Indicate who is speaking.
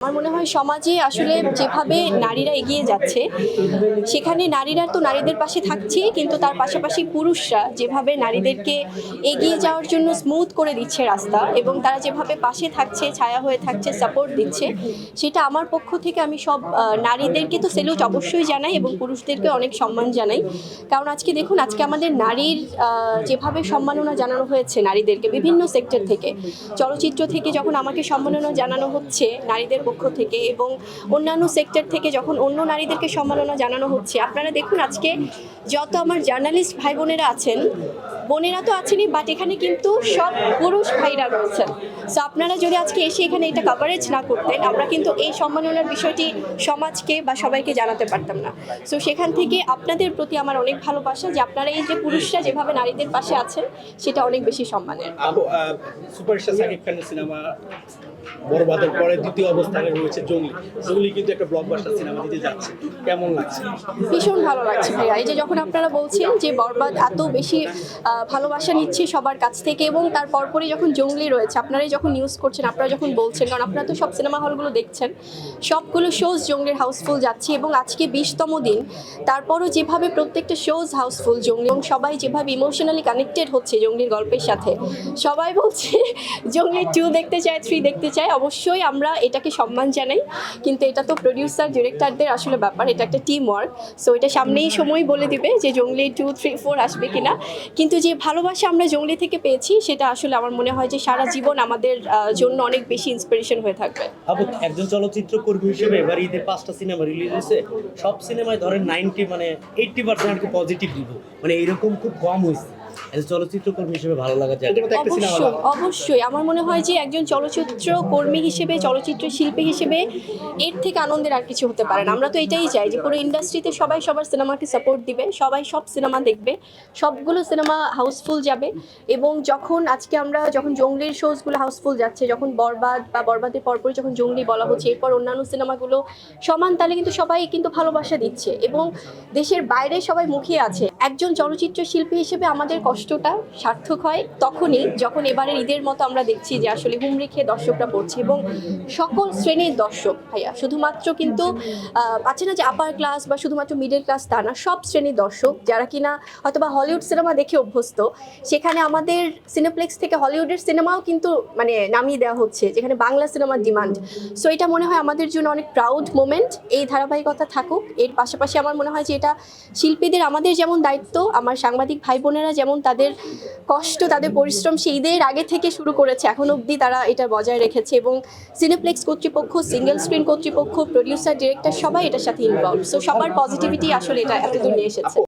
Speaker 1: আমার মনে হয় সমাজে আসলে যেভাবে নারীরা এগিয়ে যাচ্ছে সেখানে নারীরা তো নারীদের পাশে থাকছে, কিন্তু তার পাশাপাশি পুরুষরা যেভাবে নারীদেরকে এগিয়ে যাওয়ার জন্য স্মুথ করে দিচ্ছে রাস্তা, এবং তারা যেভাবে পাশে থাকছে, ছায়া হয়ে থাকছে, সাপোর্ট দিচ্ছে, সেটা আমার পক্ষ থেকে আমি সব নারীদেরকে তো সেলুট অবশ্যই জানাই এবং পুরুষদেরকে অনেক সম্মান জানাই। কারণ আজকে দেখুন, আজকে আমাদের নারীর যেভাবে সম্মাননা জানানো হয়েছে নারীদেরকে বিভিন্ন সেক্টর থেকে, চলচ্চিত্র থেকে যখন আমাকে সম্মাননা জানানো হচ্ছে নারীদের পক্ষ থেকে, এবং অন্যান্য সেক্টর থেকে যখন অন্য নারীদেরকে সম্মাননা জানানো হচ্ছে, আপনারা দেখুন আজকে যত আমার জার্নালিস্ট ভাই বোনেরা আছেন, বোনেরা তো আছেনই, বাট এখানে কিন্তু সব পুরুষ ভাইরা রয়েছেন। সো আপনারা যদি আজকে এসে এখানে এটা কভারেজ না করতেন, আমরা কিন্তু এই সম্মাননার বিষয়টি সমাজকে বা সবাইকে জানাতে পারতাম না। সো সেখান থেকে আপনাদের প্রতি আমার অনেক ভালোবাসা যে আপনারা এই যে পুরুষরা যেভাবে নারীদের পাশে আছেন, সেটা অনেক বেশি সম্মানের।
Speaker 2: সুপারস্টার সাকিব খানের সিনেমা বরবাদের পরে দ্বিতীয় অবস্থানে রয়েছে জঙ্গলি। জঙ্গলি কিন্তু একটা ব্লকবাস্টার সিনেমা দিতে যাচ্ছে, কেমন লাগছে?
Speaker 1: ভীষণ ভালো লাগছে ভাইয়া। এই যে যখন আপনারা বলছেন যে বরবাদ এত বেশি ভালোবাসা নিচ্ছে সবার কাছ থেকে, এবং তার পরপরই যখন জঙ্গলি রয়েছে, আপনারাই যখন নিউজ করছেন, আপনারা যখন বলছেন, কারণ আপনারা তো সব সিনেমা হলগুলো দেখছেন, সবগুলো শোজ জঙ্গলির হাউসফুল যাচ্ছে, এবং আজকে 20তম দিন, তারপরও যেভাবে প্রত্যেকটা শোজ হাউসফুল জঙ্গলি, এবং সবাই যেভাবে ইমোশনালি কানেক্টেড হচ্ছে জঙ্গলির গল্পের সাথে, সবাই বলছে জঙ্গলি 2 দেখতে চায়, 3 দেখতে চায়। অবশ্যই আমরা এটাকে সম্মান জানাই, কিন্তু এটা তো প্রডিউসার ডিরেক্টরদের আসলে ব্যাপার, এটা একটা টিম ওয়ার্ক। সো এটা সামনেই সময় বলে দিবে যে জঙ্গলি 2, 3, 4 আসবে কিনা। কিন্তু যে ভালোবাসা আমরা জঙ্গলি থেকে পেয়েছি, সেটা আসলে আমার মনে হয় যে সারা জীবন আমাদের জন্য অনেক বেশি ইন্সপিরেশন হয়ে থাকবে।
Speaker 3: আপু, একজন চলচ্চিত্র কর্মী হিসেবে এবার ঈদে 5টা সিনেমা রিলিজ হয়েছে, সব সিনেমায় ধরেন 80% আর কি পজিটিভ রিভিউ, মানে এরকম খুব কম হয়েছে। চলচ্চিত্র কর্মী হিসেবে ভালো লাগা যায়।
Speaker 1: অবশ্যই আমার মনে হয় যে একজন চলচ্চিত্র কর্মী হিসেবে, চলচ্চিত্র শিল্পী হিসেবে এর থেকে আনন্দের আর কিছু হতে পারে না। আমরা তো এটাই চাই যে পুরো ইন্ডাস্ট্রিতে সবাই সবার সিনেমাকে সাপোর্ট দিবে, সবাই সব সিনেমা দেখবে, সবগুলো সিনেমা হাউসফুল যাবে। এবং যখন জঙ্গলির শোজগুলো হাউসফুল যাচ্ছে, যখন বরবাদ বা বরবাদের পরপরই যখন জঙ্গলি বলা হচ্ছে, এরপর অন্যান্য সিনেমাগুলো সমান তালে কিন্তু সবাই কিন্তু ভালোবাসা দিচ্ছে, এবং দেশের বাইরে সবাই মুখিয়ে আছে। একজন চলচ্চিত্র শিল্পী হিসেবে আমাদের কষ্টটা সার্থক হয় তখনই যখন এবারের ঈদের মতো আমরা দেখছি যে আসলে হুমড়ি খেয়ে দর্শকরা পড়ছে, এবং সকল শ্রেণীর দর্শক ভাইয়া, শুধুমাত্র কিন্তু আছে না যে আপার ক্লাস বা শুধুমাত্র মিডল ক্লাস, তা না, সব শ্রেণীর দর্শক যারা কিনা হয়তো বা হলিউড সিনেমা দেখে অভ্যস্ত, সেখানে আমাদের সিনেপ্লেক্স থেকে হলিউডের সিনেমাও কিন্তু মানে নামিয়ে দেওয়া হচ্ছে, যেখানে বাংলা সিনেমার ডিমান্ড। সো এটা মনে হয় আমাদের জন্য অনেক প্রাউড মোমেন্ট। এই ধারাবাহিকতা থাকুক। এর পাশাপাশি আমার মনে হয় যে এটা শিল্পীদের, আমাদের যেমন দায়িত্ব, আমার সাংবাদিক ভাই বোনেরা যেমন তাদের কষ্ট, তাদের পরিশ্রম সেই ঈদের আগে থেকে শুরু করেছে, এখন অবধি তারা এটা বজায় রেখেছে, এবং সিনেপ্লেক্স কর্তৃপক্ষ, সিঙ্গেল স্ক্রিন কর্তৃপক্ষ, প্রডিউসার, ডিরেক্টর সবাই এটার সাথে ইনভলভ। সো সবার পজিটিভিটি আসলে এটা এতদূর নিয়ে এসেছে।